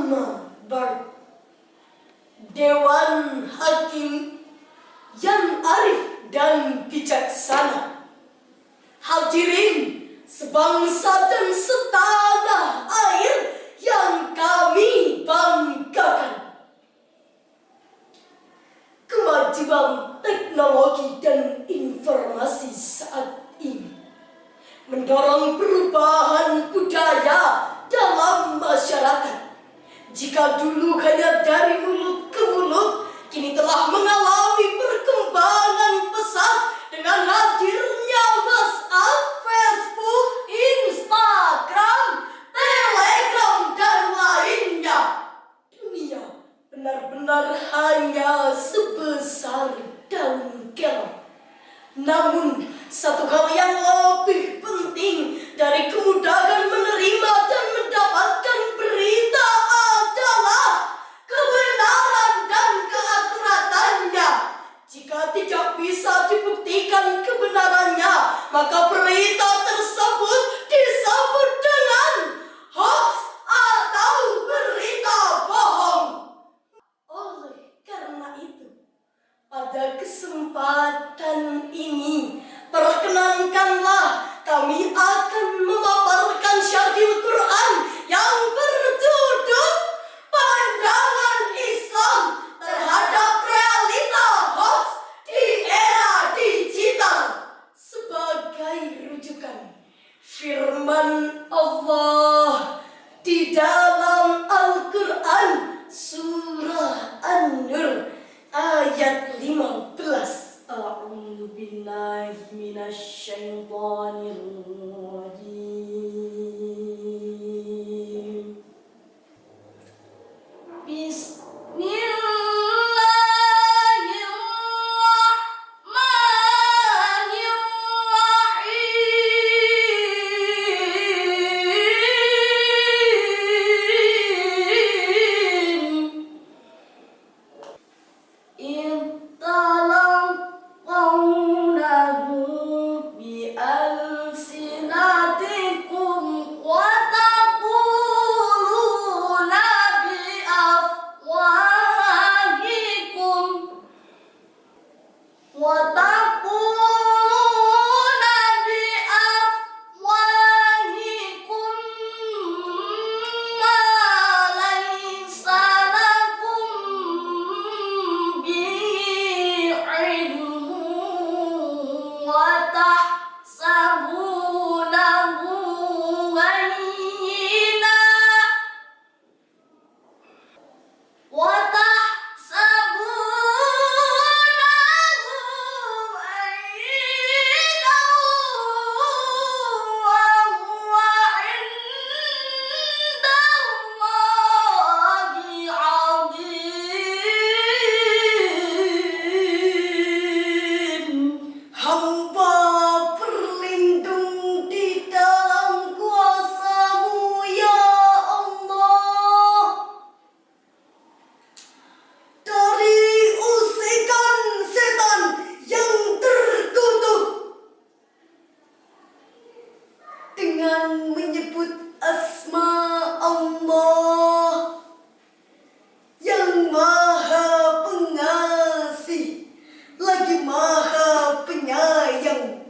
Amma Ba'd. Dewan Hakim yang arif dan bijaksana, hadirin sebangsa dan setanah air yang kami banggakan. Kemajuan teknologi dan informasi saat ini mendorong perubahan budaya dalam masyarakat. Jika dulu hanya dari mulut ke mulut, kini telah mengalami perkembangan pesat dengan hadirnya WhatsApp, Facebook, Instagram, Telegram, dan lainnya. Dunia benar-benar hanya sebesar daun kelor. Namun, satu hal yang lebih penting dari kemudahan menerima dan mendapatkan berita adalah kebenaran dan keakuratannya. Jika tidak bisa dibuktikan kebenarannya, maka berita tersebut disebut dengan hoax atau berita bohong. Oleh karena itu, pada kesempatan ini, perkenankanlah kami akan memaparkan syarhil Quran yang berjudul Pandangan Islam terhadap Realita Hoax di Era Digital. Sebagai rujukan, firman Allah di dalam Al-Quran Surah An-Nur ayat 15. A'udzu billahi minasyaitonir rajim. Dengan menyebut asma Allah yang Maha Pengasih lagi Maha Penyayang.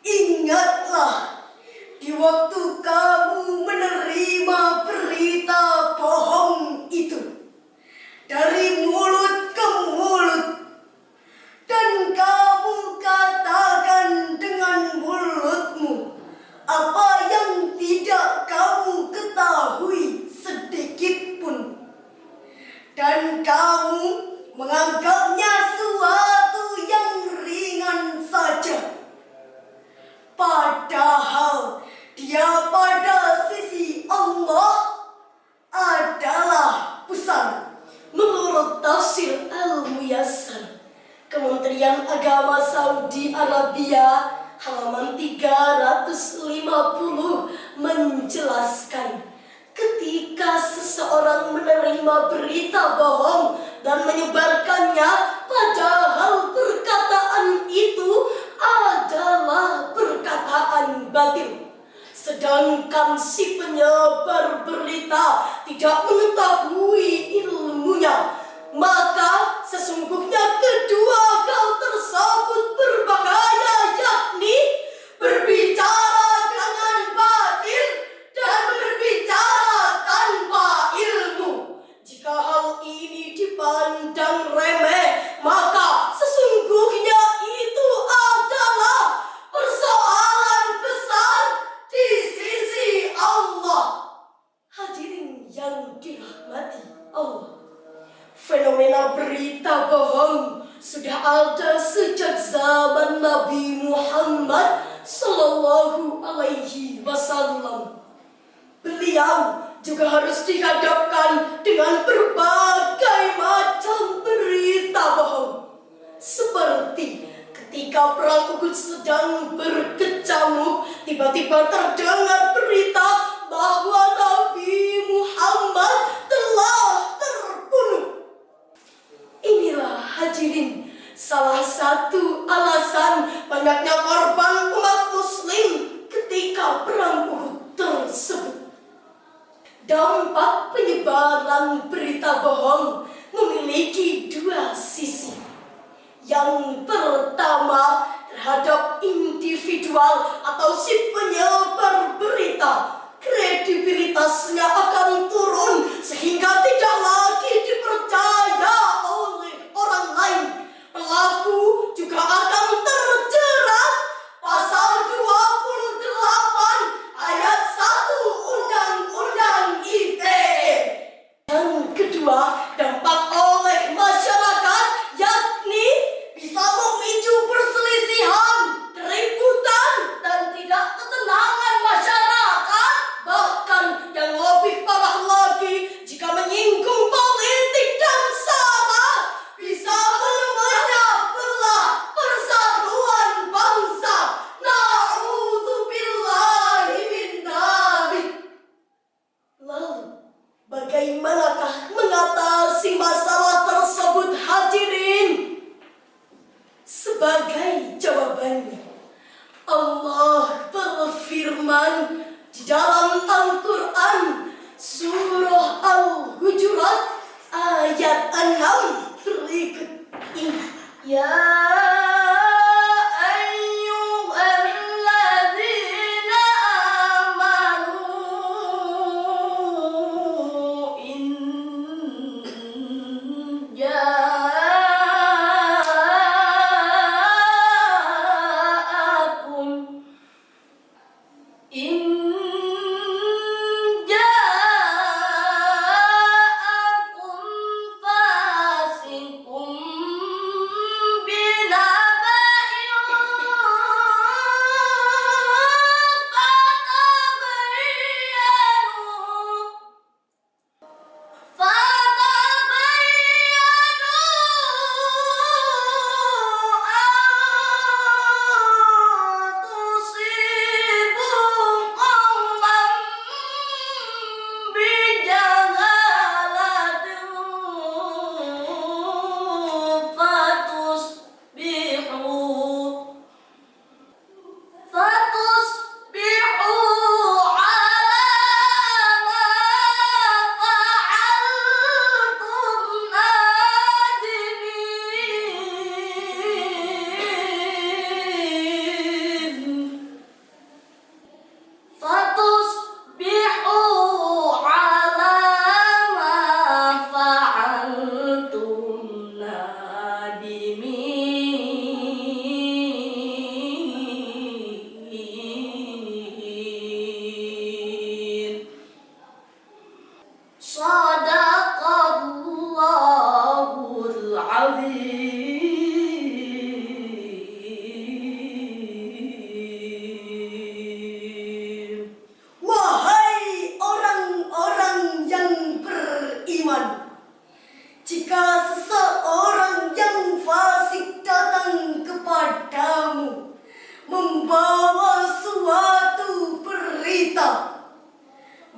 Ingatlah di waktu kamu menerima berita bohong itu dari mulut ke mulut, dan kamu katakan dengan mulutmu apa yang tidak kamu ketahui sedikit pun, dan kamu menganggapnya suatu yang ringan saja, padahal dia pada sisi Allah adalah besar. Menurut tafsir Al-Muyassar, Kementerian Agama Saudi Arabia halaman 350 menjelaskan, ketika seseorang menerima berita bohong dan menyebarkannya, padahal perkataan itu adalah perkataan batil, sedangkan si penyebar berita tidak mengetahui ilmunya, maka sesungguhnya kedua hal tersebut berbahaya, yakni berbicara dengan batil dan berbicara tanpa ilmu. Jika hal ini dipandang remeh, maka sesungguhnya itu adalah persoalan besar di sisi Allah. Hadirin yang dirahmati Allah, fenomena berita bohong sudah ada sejak zaman Nabi Muhammad Sallallahu Alaihi Wasallam. Beliau juga harus dihadapkan dengan berbagai macam berita bohong. Seperti ketika perang Uhud sedang berkecamuk, tiba-tiba terdengar berita bahwa Nabi Muhammad telah terbunuh. Inilah hadirin salah satu alasan banyaknya korban umat muslim ketika perang Uhud tersebut. Dampak penyebaran berita bohong memiliki dua sisi. Yang pertama, terhadap individual atau si penyebar berita, kredibilitasnya akan turun sehingga tidak lagi dipercaya oleh orang lain. Pelaku juga akan terjerat pasal 28 ayat 1 Undang-Undang ITE. Yang kedua, dampak oleh masyarakat, yakni bisa memicu perselisihan, keributan, dan tidak ketenangan masyarakat. Bahkan yang lebih parah lagi, jika menyinggung politik dan sara, bisa memecah belah persatuan bangsa. Na'udzubillahi min dzalik. Lalu, bagaimanakah mengatasi masalah tersebut, hadirin? Sebagai jawabannya, Allah berfirman di dalam Al-Quran surah Al-Hujurat ayat 6 berikut ini. Ya ayyuhalladzina amanu in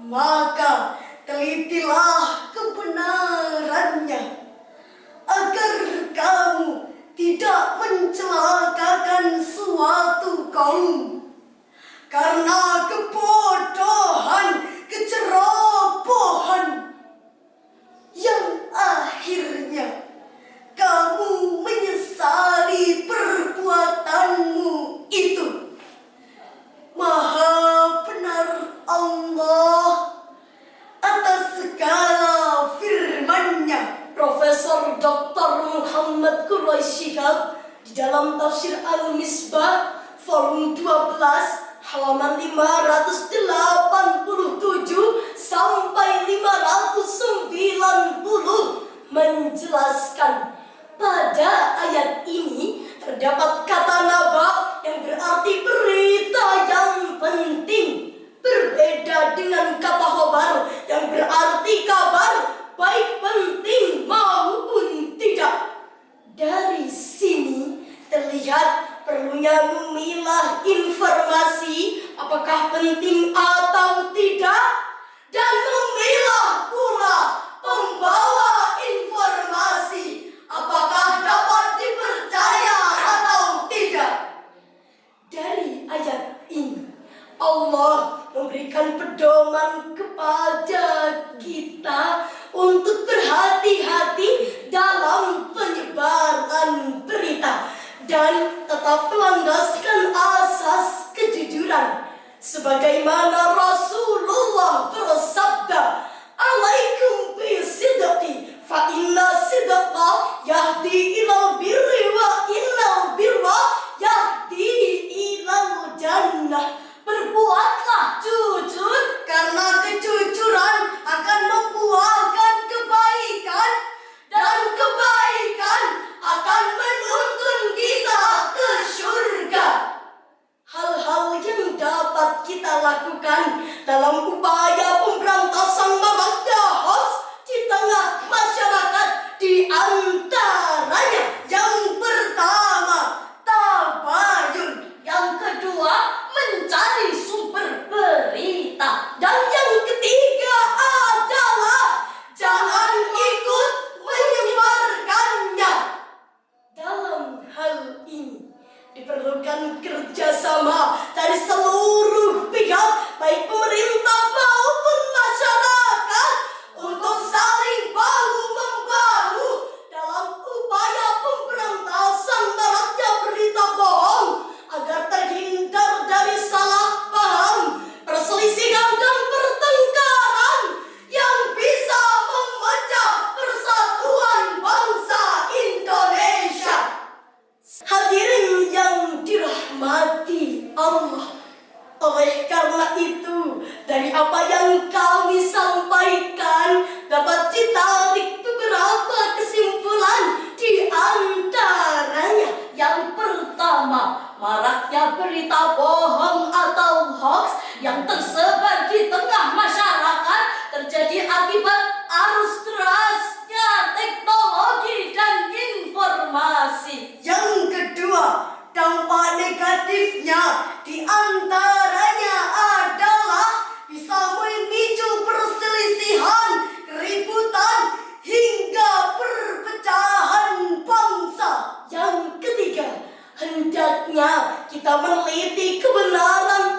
maka telitilah kebenarannya agar kamu tidak mencelakakan suatu kaum karena kebodohan, kecerobohan Dr. Muhammad Quraisy Shihab di dalam tafsir Al-Misbah volume 12 halaman 587 sampai 590 menjelaskan pada ayat ini terdapat kata naba yang berarti berita yang penting, berbeda dengan kata khobar yang berarti kabar baik penting maupun tidak. Dari sini terlihat perlunya memilah informasi apakah penting atau tidak, dan memilah pula pembawa informasi apakah dapat dipercaya atau tidak. Dari ayat ini Allah memberikan pedoman kepada kita untuk berhati-hati dalam penyebaran berita dan tetap melandaskan asas kejujuran. Sebagaimana Rasulullah bersabda, "Alaikum bisidqi fa inna sidqa yahdi ilal birri wa innal birra yahdi ilal jannah." Berbuatlah jujur karena kejujuran akan membuahkan kebaikan dan kebaikan akan menuntun kita ke surga. Hal-hal yang dapat kita lakukan dalam upaya pemberantasan maraknya hoax di tengah masyarakat, di antaranya yang pertama tabayun, yang kedua mencari sumber berita, dan yang ketiga adalah jangan ikut menyebarkannya. Dalam hal ini diperlukan kerjasama dari seluruh pihak, baik pemerintah maupun masyarakat, untuk saling bahu-membahu dalam upaya pemberantasan maraknya berita bohong agar terhindar dari salah paham, perselisihan dan pertengkaran yang bisa memecah persatuan bangsa Indonesia. Hadirin yang dirahmati Allah, oleh karena itu dari apa yang kami sampaikan dapat ditarik beberapa kesimpulan. Di antaranya yang pertama, maraknya berita bohong atau hoax yang tersebar di tengah masyarakat terjadi akibat arus derasnya teknologi dan informasi. Yang kedua, dampak negatifnya di antaranya adalah bisa memicu perselisihan, keributan, hingga perpecahan bangsa. Yang ketiga, hendaknya kita meneliti kebenaran